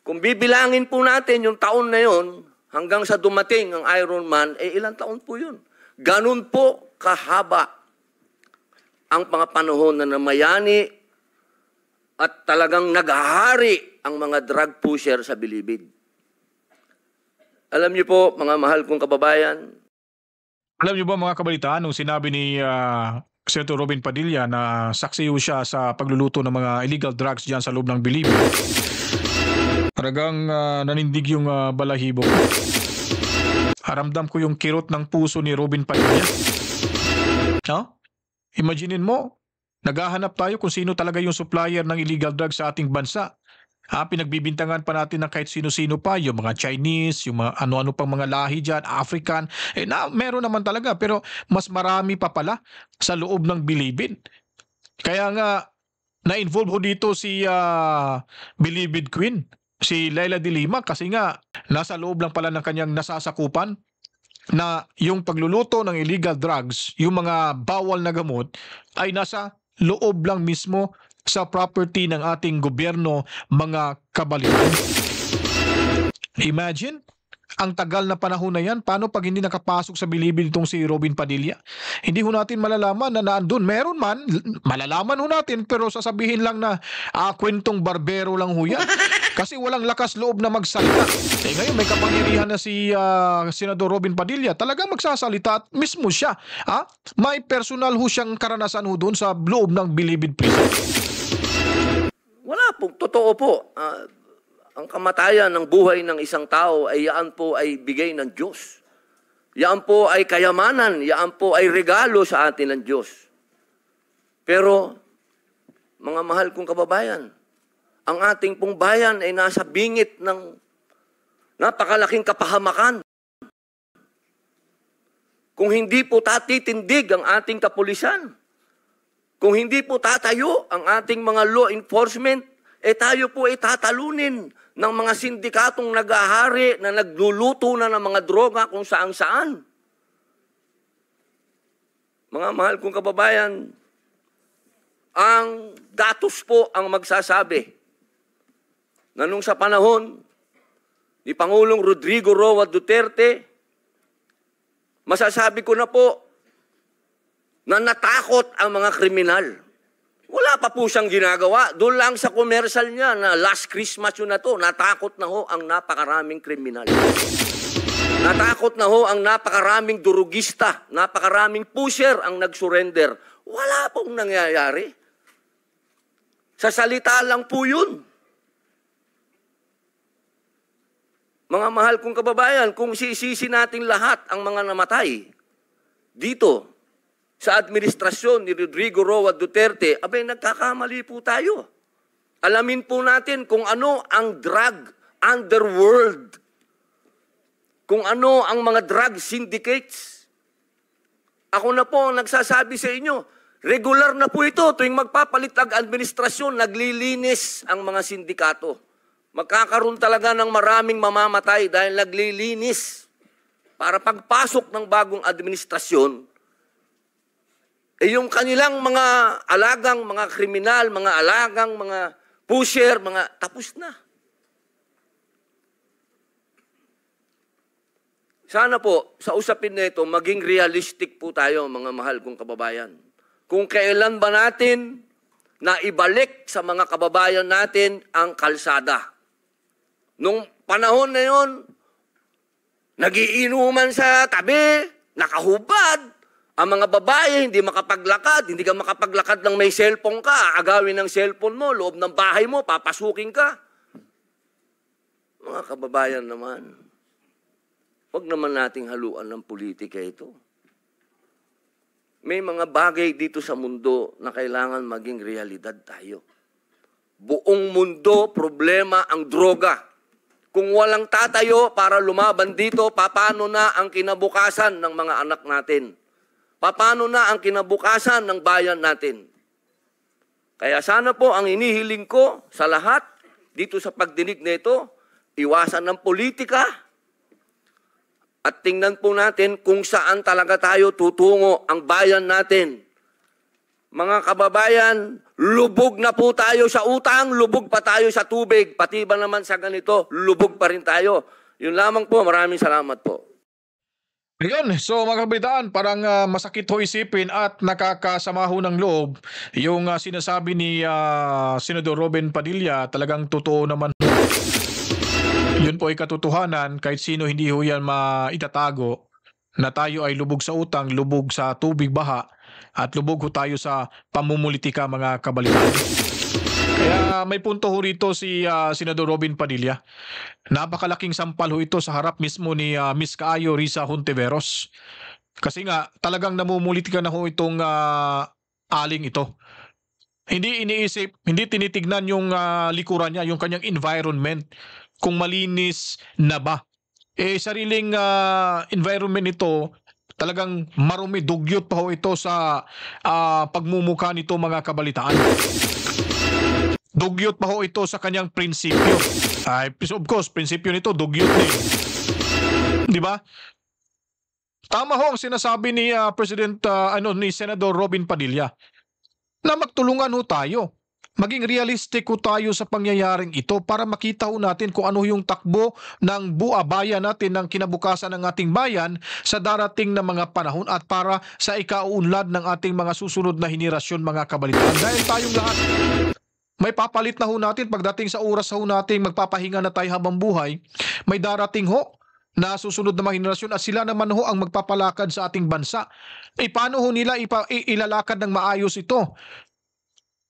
Kung bibilangin po natin yung taon na yun, hanggang sa dumating ang Iron Man, ilang taon po yun. Ganun po kahaba ang mga panahon na namayani at talagang naghahari ang mga drug pusher sa Bilibid. Alam niyo po, mga mahal kong kababayan, alam niyo ba, mga kabalitaan, nung sinabi ni Senator Robin Padilla na saksi siya sa pagluluto ng mga illegal drugs diyan sa loob ng Bilibid, talagang nanindig yung balahibo. Aramdam ko yung kirot ng puso ni Robin Padilla. No? Imaginin mo, naghahanap tayo kung sino talaga yung supplier ng illegal drugs sa ating bansa. Pinagbibintangan pa natin ng kahit sino-sino pa, yung mga Chinese, yung mga ano-ano pang mga lahi dyan, African. Meron naman talaga, pero mas marami pa pala sa loob ng Bilibid. Kaya nga, na-involve ho dito si Bilibid Queen, si Leila de Lima, kasi nga nasa loob lang pala ng kanyang nasasakupan na yung pagluluto ng illegal drugs, yung mga bawal na gamot, ay nasa loob lang mismo sa property ng ating gobyerno, mga kabalitan. Imagine, ang tagal na panahon na yan, paano pag hindi nakapasok sa Bilibid itong si Robin Padilla? Hindi ho natin malalaman na naandun. Meron man, malalaman ho natin, pero sasabihin lang na kwentong barbero lang ho yan. Kasi walang lakas loob na magsalita. Ngayon may kapangyarihan na si Senador Robin Padilla, talagang magsasalita at mismo siya. May personal ho siyang karanasan ho doon sa loob ng Bilibid Prison. Wala po, totoo po. Ang kamatayan ng buhay ng isang tao ay yaan po ay bigay ng Diyos. Yaan po ay kayamanan, yaan po ay regalo sa atin ng Diyos. Pero, mga mahal kong kababayan, ang ating pong bayan ay nasa bingit ng napakalaking kapahamakan. Kung hindi po tatitindig ang ating kapulisan, kung hindi po tatayo ang ating mga law enforcement, tayo po ay tatalunin ng mga sindikatong naghahari na nagluluto na ng mga droga kung saan-saan. Mga mahal kong kababayan, ang datos po ang magsasabi na nung sa panahon ni Pangulong Rodrigo Roa Duterte, masasabi ko na po na natakot ang mga kriminal. Wala pa po siyang ginagawa. Doon lang sa commercial niya na last Christmas yun na to, natakot na ho ang napakaraming kriminal. Natakot na ho ang napakaraming durugista, napakaraming pusher ang nag-surrender. Wala pong nangyayari. Sa salita lang po yun. Mga mahal kong kababayan, kung sisisi natin lahat ang mga namatay dito sa administrasyon ni Rodrigo Roa Duterte, abay nagkakamali po tayo. Alamin po natin kung ano ang drug underworld, kung ano ang mga drug syndicates. Ako na po ang nagsasabi sa inyo, regular na po ito tuwing magpapalit ang administrasyon, naglilinis ang mga sindikato. Magkakaroon talaga ng maraming mamamatay dahil naglilinis para pagpasok ng bagong administrasyon, yung kanilang mga alagang, mga kriminal, mga alagang, mga pusher, mga tapos na. Sana po, sa usapin na ito, maging realistic po tayo, mga mahal kong kababayan. Kung kailan ba natin na ibalik sa mga kababayan natin ang kalsada. Nung panahon na yon, nagiinuman sa tabi, nakahubad. Ang mga babae, hindi makapaglakad, hindi ka makapaglakad ng may cellphone ka, agawin ng cellphone mo, loob ng bahay mo, papasukin ka. Mga kababayan naman, huwag naman nating haluan ng politika ito. May mga bagay dito sa mundo na kailangan maging realidad tayo. Buong mundo, problema ang droga. Kung walang tatayo para lumaban dito, paano na ang kinabukasan ng mga anak natin? Paano na ang kinabukasan ng bayan natin? Kaya sana po ang inihiling ko sa lahat dito sa pagdinig nito, iwasan ng politika at tingnan po natin kung saan talaga tayo tutungo ang bayan natin. Mga kababayan, lubog na po tayo sa utang, lubog pa tayo sa tubig, pati ba naman sa ganito, lubog pa rin tayo. Yun lamang po, maraming salamat po. Ayun, so mga kabataan, parang masakit ho isipin at nakakasama ho ng loob yung sinasabi ni Senador Robin Padilla. Talagang totoo naman. Yun po ay katotohanan, kahit sino hindi ho yan maitatago na tayo ay lubog sa utang, lubog sa tubig baha at lubog ho tayo sa pamumulitika, mga kabalitaan. Kaya may punto ho rito si Senador Robin Padilla. Napakalaking sampal ho ito sa harap mismo ni Miss Kaayo Risa Hontiveros. Kasi nga talagang namumulitika na ho itong aling ito. Hindi iniisip, hindi tinitignan yung likuran niya, yung kanyang environment, kung malinis na ba. Sariling environment ito, talagang marumi, dugyot pa ho ito sa pagmumukha nito, mga kabalitaan. Dugyot pa ho ito sa kanyang prinsipyo. Of course, prinsipyo nito, dugyot din. Di ba? Tama ho ang sinasabi ni ni Senador Robin Padilla na magtulungan ho tayo. Maging realistic ho tayo sa pangyayaring ito para makita ho natin kung ano yung takbo ng buabayan natin, ng kinabukasan ng ating bayan sa darating na mga panahon at para sa ikauunlad ng ating mga susunod na henerasyon, mga kabalitaan. Dahil tayong lahat may papalit na ho natin pagdating sa oras ho natin magpapahinga na tayo habang buhay. May darating ho na susunod na mga henerasyon at sila naman ho ang magpapalakad sa ating bansa. Paano ho nila ilalakad ng maayos ito?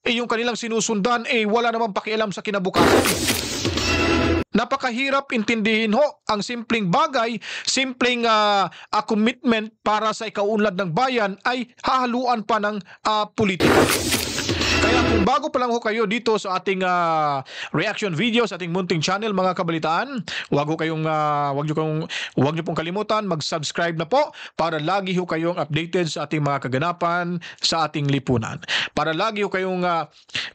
Yung kanilang sinusundan wala namang pakialam sa kinabukasan. Napakahirap intindihin ho ang simpleng bagay, simpleng commitment para sa ikaunlad ng bayan ay hahaluan pa ng politika. Kaya kung bago pa lang ho kayo dito sa ating reaction video sa ating munting channel, mga kabalitaan, huwag niyo pong kalimutan mag-subscribe na po para lagi ho kayong updated sa ating mga kaganapan sa ating lipunan. Para lagi ho kayong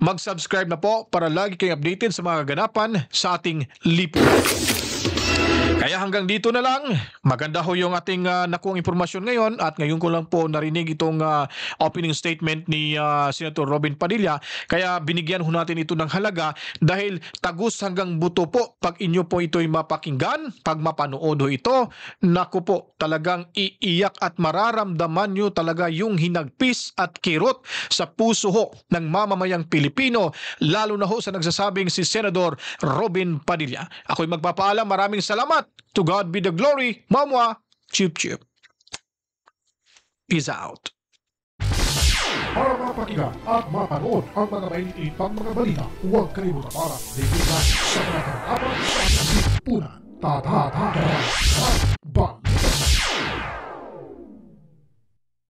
mag-subscribe na po para lagi kayong updated sa mga kaganapan sa ating lipunan. Kaya hanggang dito na lang. Maganda ho yung ating nakuhang impormasyon ngayon at ngayon ko lang po narinig itong opening statement ni Senator Robin Padilla. Kaya binigyan ho natin ito ng halaga dahil tagus hanggang buto po pag inyo po ito'y mapakinggan, pag mapanood ho ito, naku po, talagang iiyak at mararamdaman nyo talaga yung hinagpis at kirot sa puso ho ng mamamayang Pilipino, lalo na ho sa nagsasabing si Senador Robin Padilla. Ako'y magpapaalam, maraming salamat. To God be the glory. Mamwa, chip chip. Peace out. Para mapakinggan at mapanood ang mga mainit-pang mga balita, huwag kalimutan para like sa mga apat sa ating lipunan.